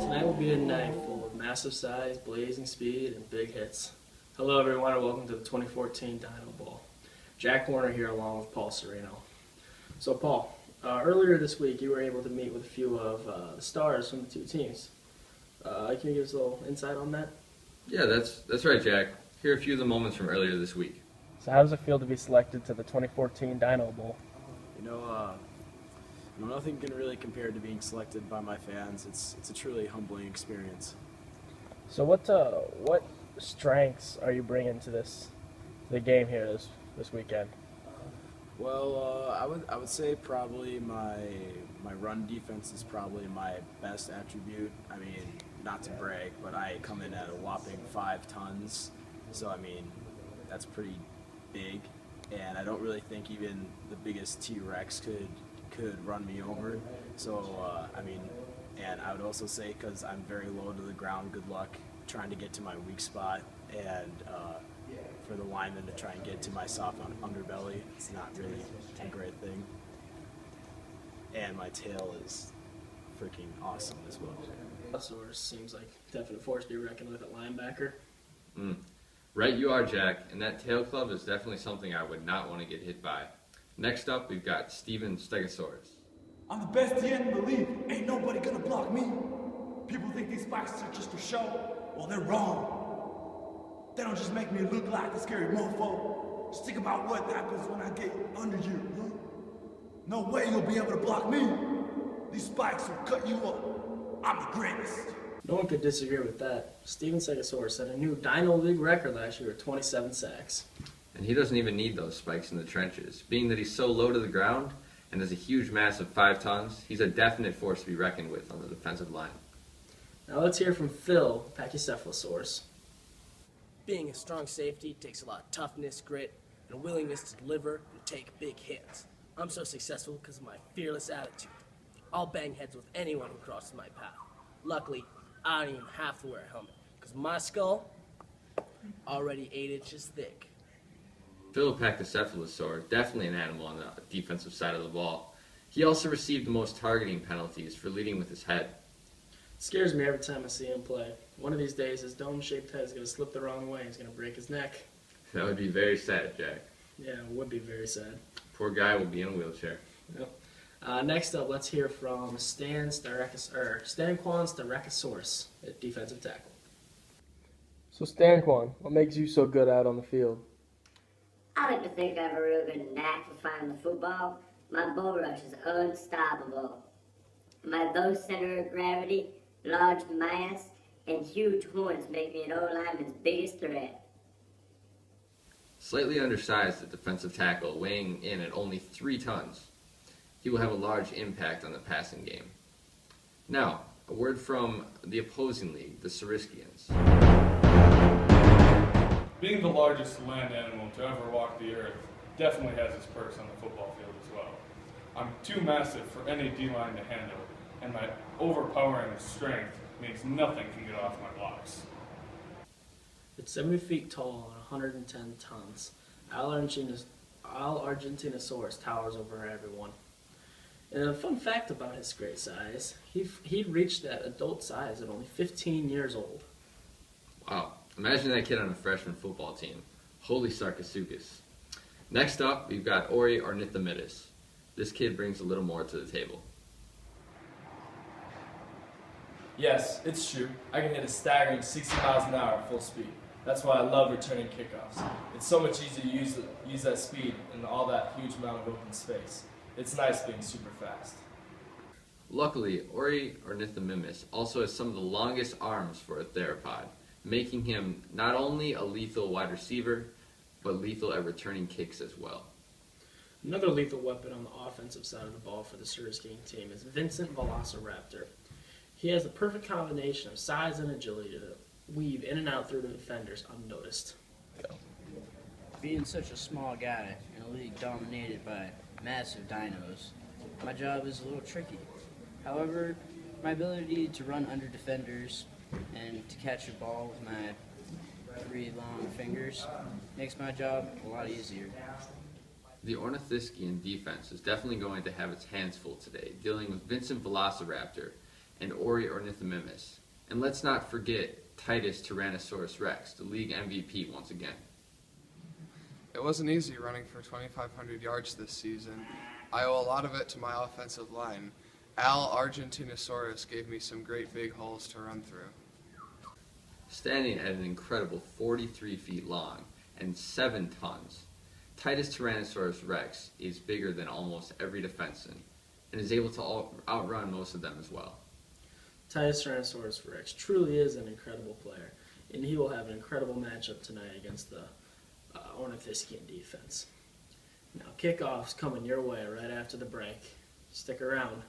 Tonight will be a night full of massive size, blazing speed, and big hits. Hello everyone and welcome to the 2014 Dino Bowl. Jack Warner here along with Paul Sereno. So Paul, earlier this week you were able to meet with a few of the stars from the two teams. Can you give us a little insight on that? Yeah, that's right, Jack. Here are a few of the moments from earlier this week. So how does it feel to be selected to the 2014 Dino Bowl? Nothing can really compare to being selected by my fans. It's a truly humbling experience. So what strengths are you bringing to the game here this weekend? Well, I would say probably my run defense is probably my best attribute. I mean, not to brag, but I come in at a whopping 5 tons. So I mean, that's pretty big, and I don't really think even the biggest T-Rex could run me over. So and I would also say, because I'm very low to the ground, good luck trying to get to my weak spot, and for the lineman to try and get to my soft underbelly, it's not really a great thing. And my tail is freaking awesome as well. Dinosaurs seems like a definite force to be reckoned with at linebacker. Right you are, Jack, and that tail club is definitely something I would not want to get hit by. Next up, we've got Steven Stegosaurus. I'm the best DN in the league. Ain't nobody gonna block me. People think these spikes are just for show. Well, they're wrong. They don't just make me look like a scary mofo. Just think about what happens when I get under you, huh? No way you'll be able to block me. These spikes will cut you up. I'm the greatest. No one could disagree with that. Steven Stegosaurus set a new Dino League record last year with 27 sacks. And he doesn't even need those spikes in the trenches. Being that he's so low to the ground and has a huge mass of 5 tons, he's a definite force to be reckoned with on the defensive line. Now let's hear from Phil, Pachycephalosaurus. Being a strong safety takes a lot of toughness, grit, and a willingness to deliver and take big hits. I'm so successful because of my fearless attitude. I'll bang heads with anyone who crosses my path. Luckily, I don't even have to wear a helmet because my skull already 8 inches thick. Phil Pachycephalosaurus, definitely an animal on the defensive side of the ball. He also received the most targeting penalties for leading with his head. It scares me every time I see him play. One of these days his dome-shaped head is going to slip the wrong way and he's going to break his neck. That would be very sad, Jack. Yeah, it would be very sad. Poor guy will be in a wheelchair. Yep. Next up, let's hear from Stan Quan Styracosaurus at defensive tackle. So Stan Quan, what makes you so good out on the field? I like to think I have a real good knack for finding the football. My bull rush is unstoppable. My low center of gravity, large mass, and huge horns make me an O-lineman's biggest threat. Slightly undersized at defensive tackle, weighing in at only 3 tons, he will have a large impact on the passing game. Now, a word from the opposing league, the Suriskians. Being the largest land animal to ever walk the earth definitely has its perks on the football field as well. I'm too massive for any D-line to handle, and my overpowering strength means nothing can get off my blocks. At 70 feet tall and 110 tons, Al Argentinosaurus towers over everyone. And a fun fact about his great size, he'd reached that adult size at only 15 years old. Wow, imagine that kid on a freshman football team. Holy sarcosuchus. Next up, we've got Ori Ornithomitis. This kid brings a little more to the table. Yes, it's true. I can hit a staggering 60 miles an hour at full speed. That's why I love returning kickoffs. It's so much easier to use that speed in all that huge amount of open space. It's nice being super fast. Luckily, Ori Ornithomimis also has some of the longest arms for a theropod, making him not only a lethal wide receiver, but lethal at returning kicks as well. Another lethal weapon on the offensive side of the ball for the Suriskian team is Vincent Velociraptor. He has the perfect combination of size and agility to weave in and out through the defenders unnoticed. Being such a small guy in a league dominated by massive dinos, my job is a little tricky. However, my ability to run under defenders and to catch a ball with my 3 long fingers makes my job a lot easier. The Ornithischian defense is definitely going to have its hands full today, dealing with Vincent Velociraptor and Ori Ornithomimus. And let's not forget Titus Tyrannosaurus Rex, the league MVP once again. It wasn't easy running for 2,500 yards this season. I owe a lot of it to my offensive line. Al Argentinosaurus gave me some great big holes to run through. Standing at an incredible 43 feet long and 7 tons, Titus Tyrannosaurus Rex is bigger than almost every defenseman and is able to outrun most of them as well. Titus Tyrannosaurus Rex truly is an incredible player, and he will have an incredible matchup tonight against the Ornithischian defense. Now, kickoff's coming your way right after the break. Stick around.